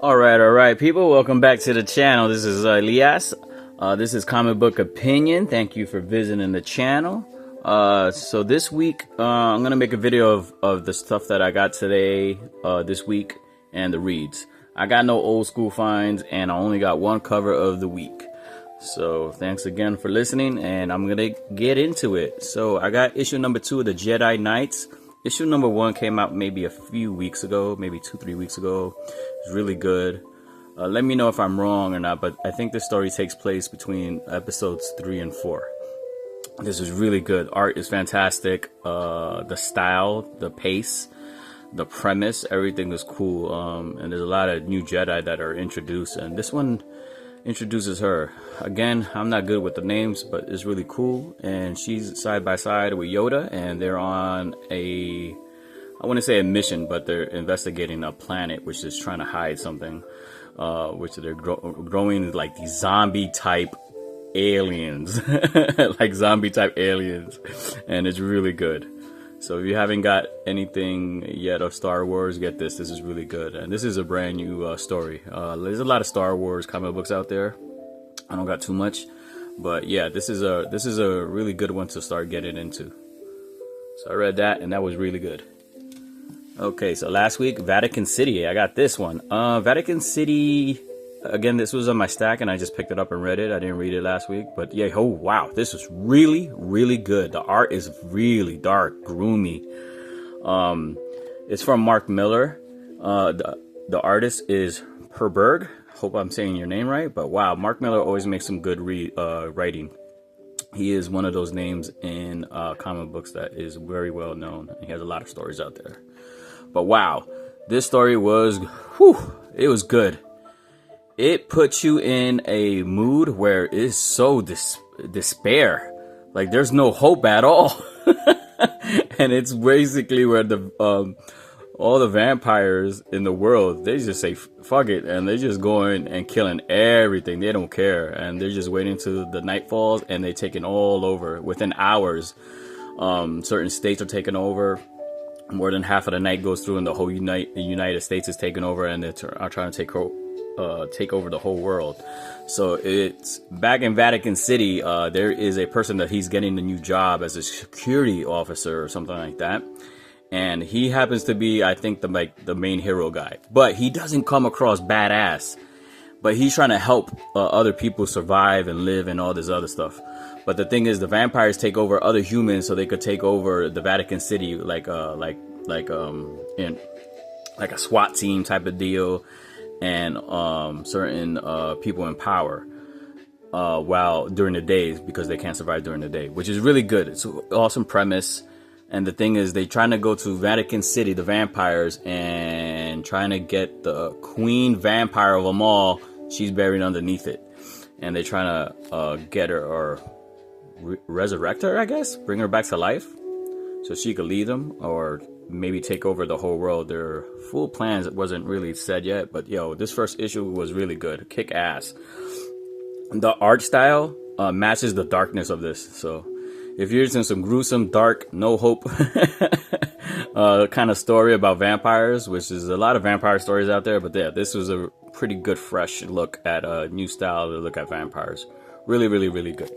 All right, people. Welcome back to the channel. This is Elias. This is Comic Book Opinion. Thank you for visiting the channel. So this week, I'm gonna make a video of the stuff that I got today, this week, and the reads. I got no old school finds, and I only got one cover of the week. So thanks again for listening, and I'm gonna get into it. So I got issue number 2 of the Jedi Knights. Issue number 1 came out maybe a few weeks ago, maybe 2-3 weeks ago. It's really good. Let me know if I'm wrong or not, but I think this story takes place between episodes 3 and 4. This is really good. Art is fantastic. The style, the pace, the premise, everything is cool. And there's a lot of new Jedi that are introduced, and this one introduces her. Again, I'm not good with the names, but it's really cool. And she's side by side with Yoda, and they're on I wouldn't say a mission, but they're investigating a planet which is trying to hide something, which they're growing like these zombie type aliens, like zombie type aliens, and it's really good. So if you haven't got anything yet of Star Wars, get this. This is really good, and this is a brand new story. There's a lot of Star Wars comic books out there. I don't got too much, but yeah, this is a really good one to start getting into. So I read that, and that was really good. Okay, so last week, Vatican City. I got this one. Vatican City. Again, this was on my stack, and I just picked it up and read it. I didn't read it last week, but yeah, oh wow, this is really, really good. The art is really dark, gloomy. It's from Mark Miller. The artist is Herberg. Hope I'm saying your name right, but wow, Mark Miller always makes some good writing. He is one of those names in comic books that is very well known. He has a lot of stories out there. But wow, this story was, it was good. It puts you in a mood where it's so despair. Like there's no hope at all. And it's basically where all the vampires in the world, they just say fuck it, and they're just going and killing everything. They don't care, and they're just waiting till the night falls, and they're taking all over within hours. Certain states are taken over. More than half of the night goes through, and the whole United States is taken over, and they're trying to take over the whole world. So it's back in Vatican City. There is a person that he's getting a new job as a security officer or something like that, and he happens to be, I think, the main hero guy. But he doesn't come across badass. But he's trying to help other people survive and live and all this other stuff. But the thing is, the vampires take over other humans so they could take over the Vatican City, like a SWAT team type of deal, and certain people in power while during the days, because they can't survive during the day, which is really good. It's an awesome premise. And the thing is, they trying to go to Vatican City, the vampires, and trying to get the queen vampire of them all. She's buried underneath it, and they're trying to get her, or resurrect her, I guess, bring her back to life, so she could lead them, or maybe take over the whole world. Their full plans wasn't really said yet, but yo, this first issue was really good, kick ass. The art style matches the darkness of this. So if you're into some gruesome, dark, no hope kind of story about vampires, which is a lot of vampire stories out there, but yeah, this was a pretty good, fresh look at a new style to look at vampires. Really, really, really good.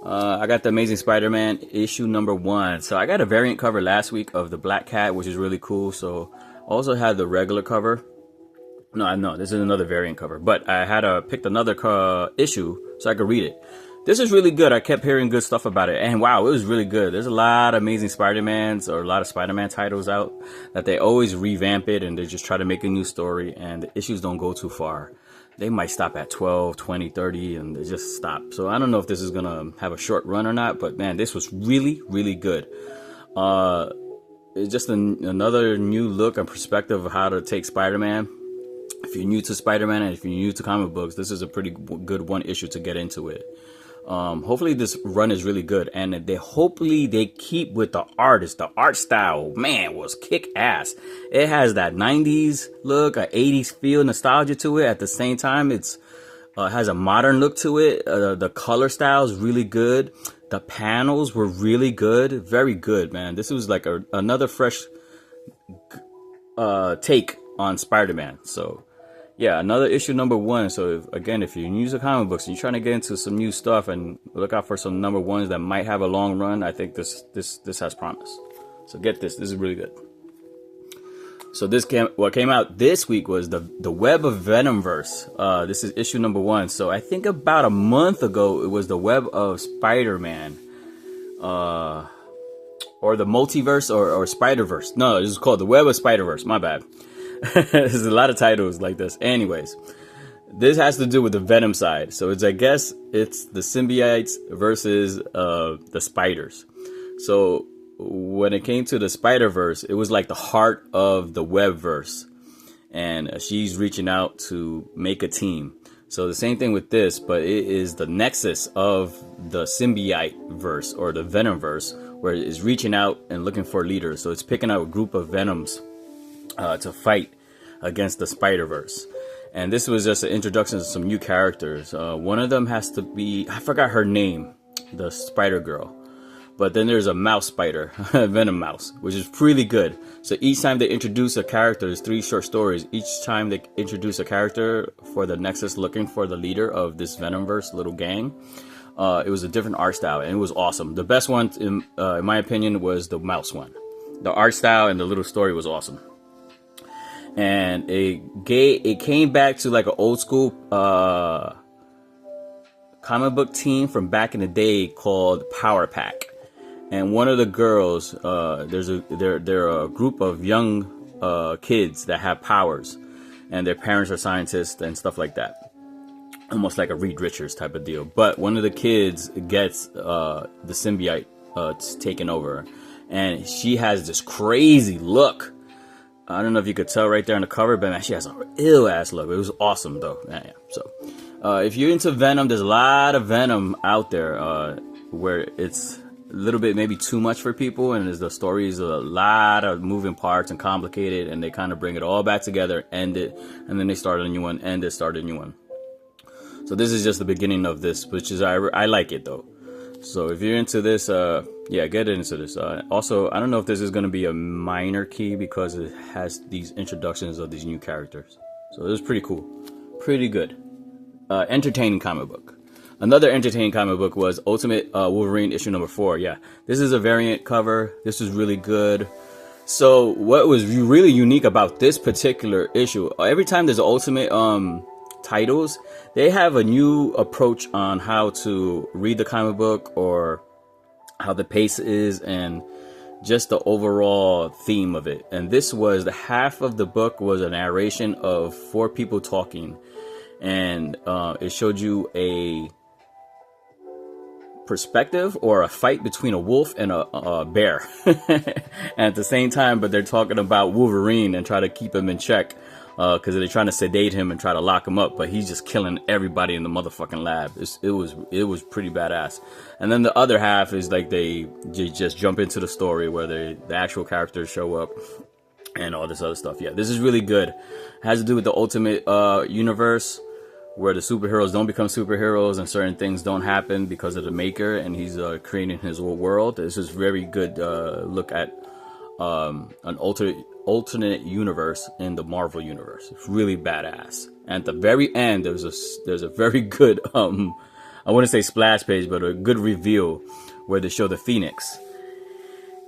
I got the Amazing Spider-Man issue number 1. So I got a variant cover last week of the Black Cat, which is really cool. So I also had the regular cover. No, this is another variant cover. But I had picked another issue so I could read it. This is really good. I kept hearing good stuff about it. And wow, it was really good. There's a lot of Amazing Spider-Mans, or a lot of Spider-Man titles out that they always revamp it, and they just try to make a new story, and the issues don't go too far. They might stop at 12, 20, 30, and they just stop. So I don't know if this is going to have a short run or not, but man, this was really, really good. It's just another new look and perspective of how to take Spider-Man. If you're new to Spider-Man, and if you're new to comic books, this is a pretty good one issue to get into it. Hopefully this run is really good, and hopefully they keep with the artist. The art style, man, was kick ass. It has that 90s look, a 80s feel, nostalgia to it. At the same time, it's has a modern look to it. The color style is really good. The panels were really good, very good, man. This was like another fresh take on Spider-Man. So yeah, another issue #1. So if you're new to comic books and you're trying to get into some new stuff, and look out for some #1s that might have a long run, I think this has promise. So get this. This is really good. So what came out this week was the Web of Venomverse. This is issue #1. So I think about a month ago it was the Web of Spider-Man, or the Multiverse, or Spider-Verse. No, this is called the Web of Spider-Verse. My bad. There's a lot of titles like this. Anyways, this has to do with the Venom side. So I guess it's the symbiotes versus the spiders. So when it came to the Spider-Verse, it was like the heart of the Webverse, and she's reaching out to make a team. So the same thing with this, but it is the nexus of the symbiote verse, or the Venomverse, where it is reaching out and looking for leaders. So it's picking out a group of Venoms to fight against the Spider-Verse. And this was just an introduction to some new characters. One of them has to be, I forgot her name, the Spider Girl. But then there's a mouse spider, Venom Mouse, which is really good. So each time they introduce a character, there's 3 short stories. Each time they introduce a character for the Nexus looking for the leader of this Venomverse little gang, it was a different art style, and it was awesome. The best one, in my opinion, was the mouse one. The art style and the little story was awesome. And it came back to like an old school comic book team from back in the day called Power Pack. And one of the girls, they're a group of young kids that have powers, and their parents are scientists and stuff like that. Almost like a Reed Richards type of deal. But one of the kids gets the symbiote taken over, and she has this crazy look. I don't know if you could tell right there on the cover, but man, she has an ill ass look. It was awesome though. Yeah. So if you're into Venom, there's a lot of Venom out there where it's a little bit maybe too much for people, and the story is a lot of moving parts and complicated, and they kind of bring it all back together, end it, and then they start a new one, end it, start a new one. So this is just the beginning of this, which is I like it though. So if you're into this, yeah, get into this. Also, I don't know if this is going to be a minor key because it has these introductions of these new characters. So it was pretty cool, pretty good, entertaining comic book. Another entertaining comic book was Ultimate Wolverine issue #4. Yeah, this is a variant cover. This was really good. So what was really unique about this particular issue? Every time there's Ultimate titles, they have a new approach on how to read the comic book, or how the pace is, and just the overall theme of it. And this was, the half of the book was a narration of 4 people talking, and it showed you a perspective or a fight between a wolf and a bear and at the same time, but they're talking about Wolverine and try to keep him in check, because they're trying to sedate him and try to lock him up, but he's just killing everybody in the motherfucking lab. It was pretty badass. And then the other half is like they just jump into the story where the actual characters show up and all this other stuff. Yeah, this is really good. It has to do with the Ultimate universe, where the superheroes don't become superheroes and certain things don't happen because of the maker, and he's creating his own world. This is very good look at an alternate universe in the Marvel universe. It's really badass. And at the very end, there's a very good I wouldn't say splash page, but a good reveal where they show the Phoenix.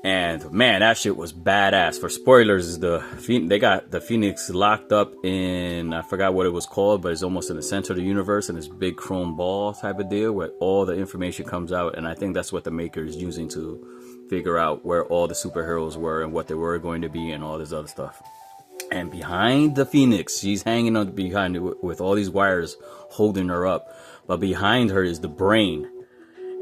And man, that shit was badass. For spoilers, they got the Phoenix locked up in, I forgot what it was called, but it's almost in the center of the universe, in this big chrome ball type of deal where all the information comes out. And I think that's what the maker is using to figure out where all the superheroes were and what they were going to be and all this other stuff. And behind the Phoenix, she's hanging on behind it with all these wires holding her up, but behind her is the brain.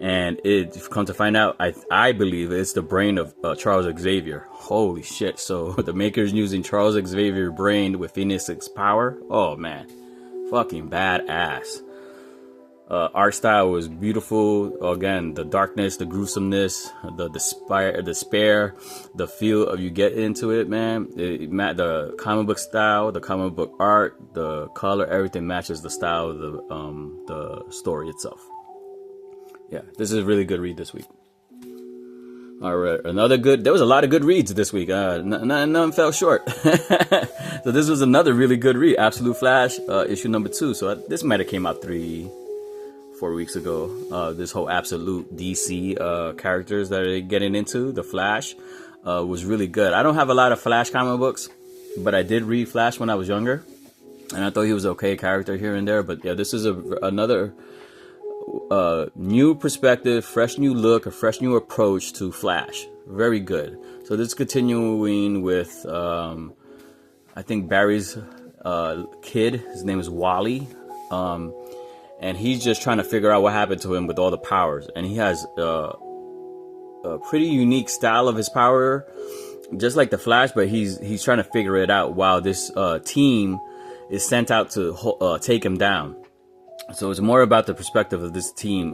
And it come to find out, I believe it's the brain of Charles Xavier. Holy shit. So the maker's using Charles Xavier brain with Phoenix's power. Oh man, fucking badass. Art style was beautiful. Again, the darkness, the gruesomeness, the despair, the feel of you get into it, man. The comic book style, the comic book art, the color, everything matches the style of the story itself. Yeah, this is a really good read this week. All right, another good. There was a lot of good reads this week. None fell short. So this was another really good read. Absolute Flash, issue number 2. So this might have came out 3-4 weeks ago. This whole Absolute DC characters that are getting into the Flash was really good. I don't have a lot of Flash comic books, but I did read Flash when I was younger, and I thought he was an okay character here and there. But yeah, this is another new perspective, fresh new look, a fresh new approach to Flash. Very good. So this is continuing with I think Barry's kid. His name is Wally, and he's just trying to figure out what happened to him with all the powers. And he has a pretty unique style of his power, just like the Flash, but he's trying to figure it out while this team is sent out to take him down. So it's more about the perspective of this team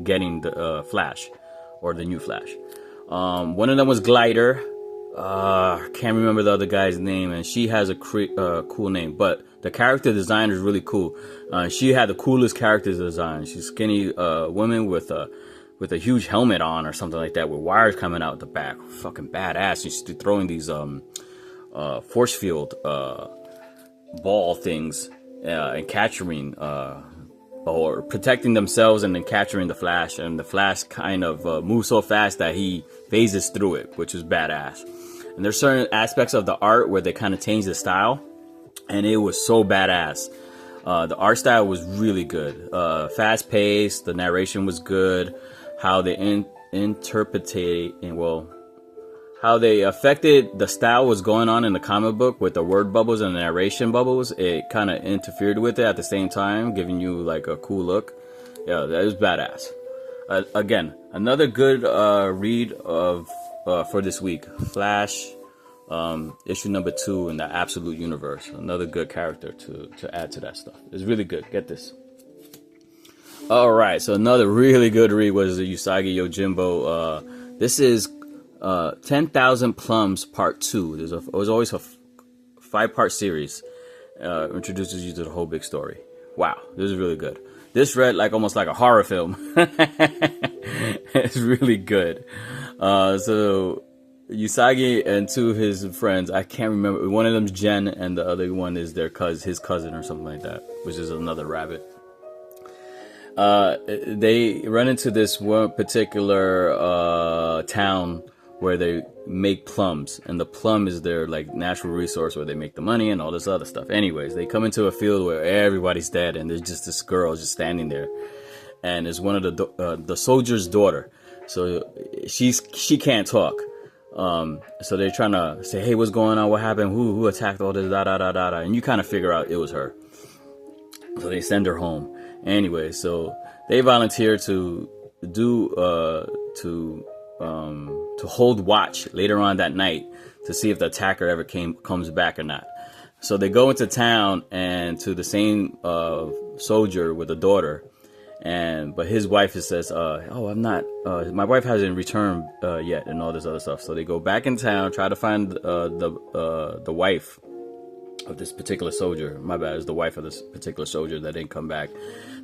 getting the Flash, or the new Flash. One of them was Glider. Can't remember the other guy's name, and she has a cool name, but the character design is really cool. She had the coolest character design. She's a skinny woman with a huge helmet on or something like that, with wires coming out the back. Fucking badass. She's throwing these force field ball things and capturing or protecting themselves and then capturing the Flash. And the Flash kind of moves so fast that he phases through it, which is badass. And there's certain aspects of the art where they kind of changed the style, and it was so badass. The art style was really good, fast paced. The narration was good. How they interpreted, how they affected the style was going on in the comic book with the word bubbles and the narration bubbles. It kind of interfered with it at the same time, giving you like a cool look. Yeah, that was badass. Again, another good read of for this week. Flash, issue number 2 in the Absolute Universe. Another good character to add to that stuff. It's really good. Get this. All right, so another really good read was the Usagi Yojimbo. This is 10,000 Plums Part 2. It was always a 5-part series. Introduces you to the whole big story. Wow, this is really good. This read almost like a horror film. It's really good. So Usagi and 2 of his friends, I can't remember. One of them's Jen, and the other one is his cousin or something like that, which is another rabbit. They run into this one particular town where they make plums, and the plum is their natural resource where they make the money and all this other stuff. Anyways, they come into a field where everybody's dead, and there's just this girl just standing there, and it's one of the soldier's daughter. So she can't talk. So they're trying to say, hey, what's going on? What happened? Who attacked all this? Da da da da da. And you kind of figure out it was her. So they send her home. Anyway, so they volunteer to hold watch later on that night to see if the attacker ever comes back or not. So they go into town and to the same soldier with a daughter, but his wife says, my wife hasn't returned yet, and all this other stuff. So they go back in town, try to find the wife of this particular soldier. My bad, it's the wife of this particular soldier that didn't come back.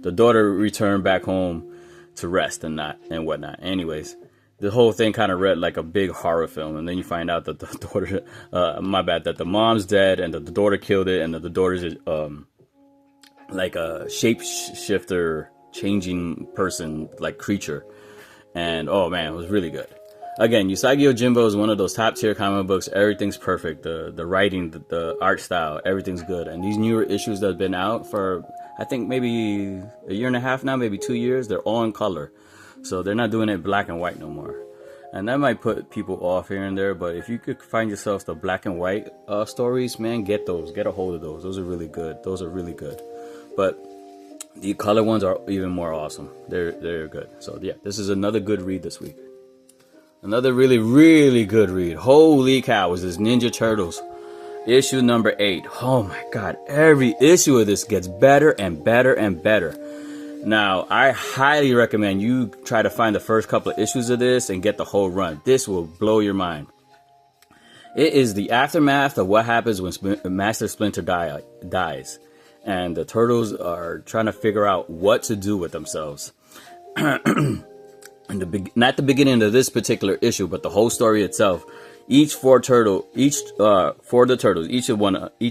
The daughter returned back home to rest and whatnot. Anyways, the whole thing kind of read like a big horror film, and then you find out that the daughter, that the mom's dead, and that the daughter killed it, and that the daughter's like a shapeshifter, changing person, like creature. And oh man, it was really good. Again, Usagi Yojimbo is one of those top tier comic books. Everything's perfect. The writing, the art style, everything's good. And these newer issues that have been out for, I think, maybe a year and a half now, maybe 2 years, they're all in color. So they're not doing it black and white no more. And that might put people off here and there, but if you could find yourself the black and white stories, man, get those. Get a hold of those. Those are really good. But the color ones are even more awesome. They're good. So yeah, this is another good read this week. Another really, really good read. Holy cow, was this Ninja Turtles issue number 8. Oh my god, every issue of this gets better and better and better. Now, I highly recommend you try to find the first couple of issues of this and get the whole run. This will blow your mind. It is the aftermath of what happens when Master Splinter dies. And the Turtles are trying to figure out what to do with themselves. in the not the beginning of this particular issue, but the whole story itself. Each for the turtles, each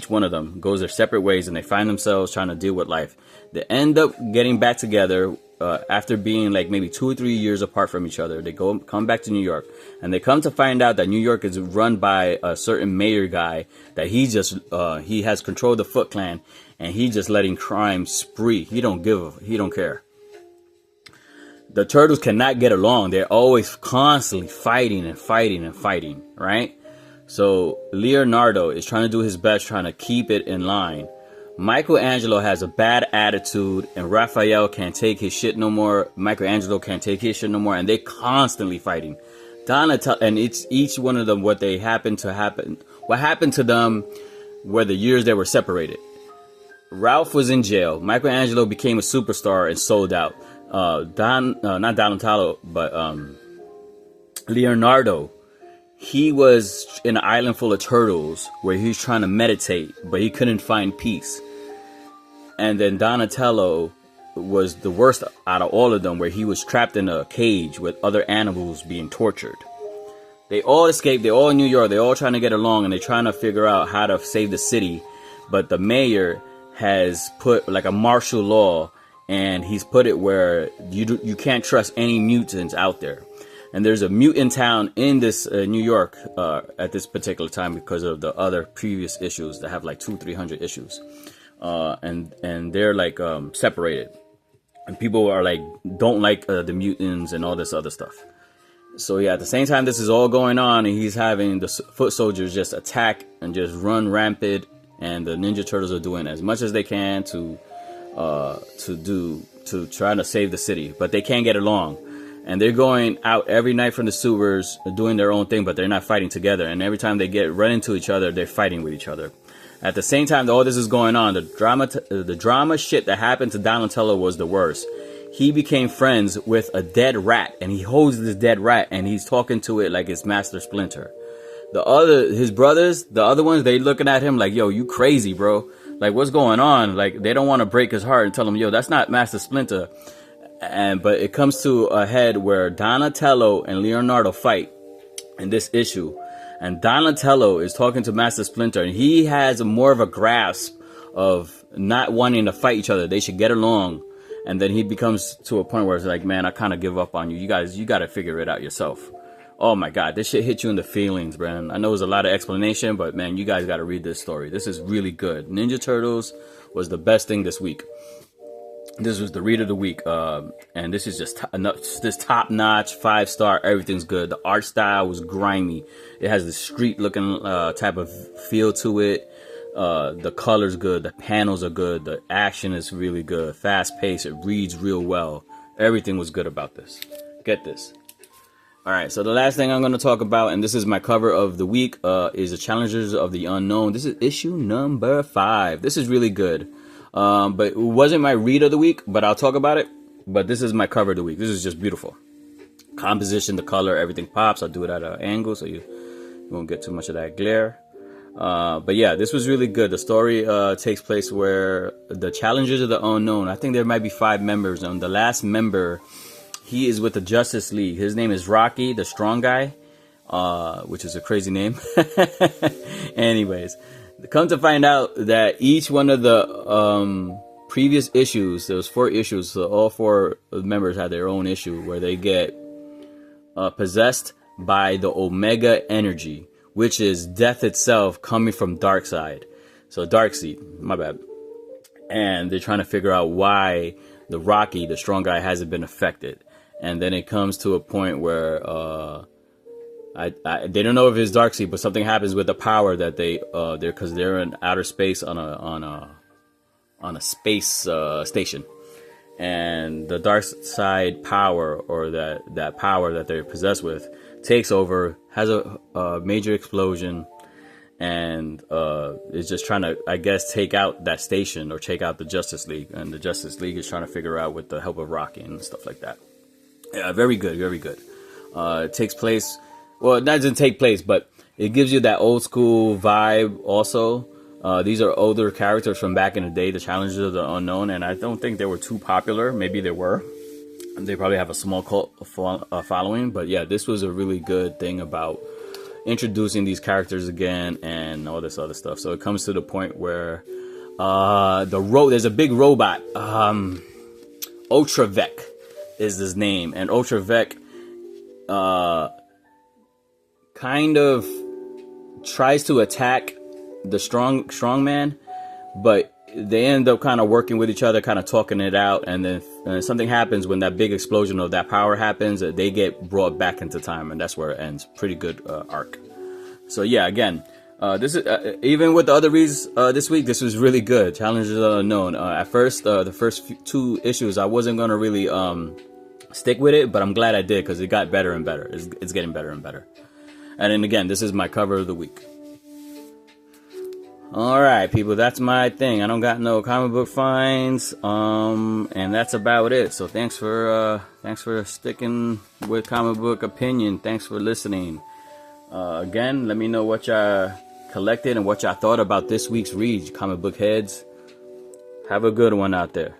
one of them goes their separate ways, and they find themselves trying to deal with life. They end up getting back together after being like maybe 2 or 3 years apart from each other. They come back to New York, and they come to find out that New York is run by a certain mayor guy that he has control of the Foot Clan, and he just letting crime spree. He don't care. The turtles cannot get along. They're always constantly fighting, right? So Leonardo is trying to do his best, trying to keep it in line. Michelangelo has a bad attitude, and Raphael can't take his shit no more. Michelangelo can't take his shit no more, and they're constantly fighting. Donatello, and it's each one of them what happened to them were the years they were separated. Ralph was in jail. Michelangelo became a superstar and sold out. Not Donatello, but Leonardo, he was in an island full of turtles where he was trying to meditate, but he couldn't find peace. And then Donatello was the worst out of all of them, where he was trapped in a cage with other animals being tortured. They all escaped. They're all in New York. They're all trying to get along, and they're trying to figure out how to save the city. But the mayor has put like a martial law, and he's put it where you can't trust any mutants out there. And there's a mutant town in this New York at this particular time because of the other previous issues that have like 200-300 issues, and they're like separated, and people are like don't like the mutants and all this other stuff. So yeah, at the same time this is all going on, and he's having the foot soldiers just attack and just run rampant, and the Ninja Turtles are doing as much as they can to try to save the city, but they can't get along. And they're going out every night from the sewers, doing their own thing, but they're not fighting together. And every time they run into each other, they're fighting with each other. At the same time, all this is going on, the drama shit that happened to Donatello was the worst. He became friends with a dead rat, and he holds this dead rat, and he's talking to it like it's Master Splinter. His brothers, the other ones, they looking at him like, yo, you crazy, bro. Like, what's going on? Like, they don't want to break his heart and tell him, yo, that's not Master Splinter. But it comes to a head where Donatello and Leonardo fight in this issue, and Donatello is talking to Master Splinter, and he has more of a grasp of not wanting to fight each other. They should get along. And then he becomes to a point where it's like, man, I kind of give up on you. You got to figure it out yourself. Oh my God, this shit hit you in the feelings, man. I know there's a lot of explanation, but man, you guys got to read this story. This is really good. Ninja Turtles was the best thing this week. This was the read of the week, and this is just top-notch, 5-star. Everything's good. The art style was grimy. It has the street-looking type of feel to it. The color's good. The panels are good. The action is really good. Fast-paced. It reads real well. Everything was good about this. Get this. All right, so the last thing I'm going to talk about, and this is my cover of the week, is the Challengers of the Unknown. This is issue number 5. This is really good. But it wasn't my read of the week, but I'll talk about it. But this is my cover of the week. This is just beautiful. Composition, the color, everything pops. I'll do it at an angle so you won't get too much of that glare. But yeah, this was really good. The story takes place where the Challengers of the Unknown, I think there might be 5 members. And the last member, he is with the Justice League. His name is Rocky, the strong guy, which is a crazy name. Anyways. Come to find out that each one of the previous issues, there was 4 issues, so all 4 members had their own issue where they get possessed by the Omega energy, which is death itself coming from Darkseid. So Darkseid, my bad. And they're trying to figure out why the Rocky, the strong guy, hasn't been affected. And then it comes to a point where they don't know if it's Darkseid, but something happens with the power that because they're in outer space on a space station, and the Darkseid power, or that power that they're possessed with, takes over, has a major explosion, and is just trying to, I guess, take out that station or take out the Justice League, and the Justice League is trying to figure out with the help of Rocky and stuff like that. Yeah, very good, very good. It takes place. Well, it doesn't take place, but it gives you that old school vibe also. These are older characters from back in the day, the Challengers of the Unknown, and I don't think they were too popular. Maybe they were. They probably have a small cult following, but yeah, this was a really good thing about introducing these characters again and all this other stuff. So it comes to the point where there's a big robot, Ultravec is his name, and Ultravec kind of tries to attack the strong man, but they end up kind of working with each other, kind of talking it out, and then something happens when that big explosion of that power happens. They get brought back into time, and that's where it ends. Pretty good arc. So yeah, again, this is even with the other reads this week. This was really good. Challenges Unknown. At first, the first two issues, I wasn't gonna really stick with it, but I'm glad I did because it got better and better. It's getting better and better. And then again, this is my cover of the week. Alright, people, that's my thing. I don't got no comic book finds, and that's about it. So thanks for sticking with Comic Book Opinion. Thanks for listening. Again, let me know what y'all collected and what y'all thought about this week's read, comic book heads. Have a good one out there.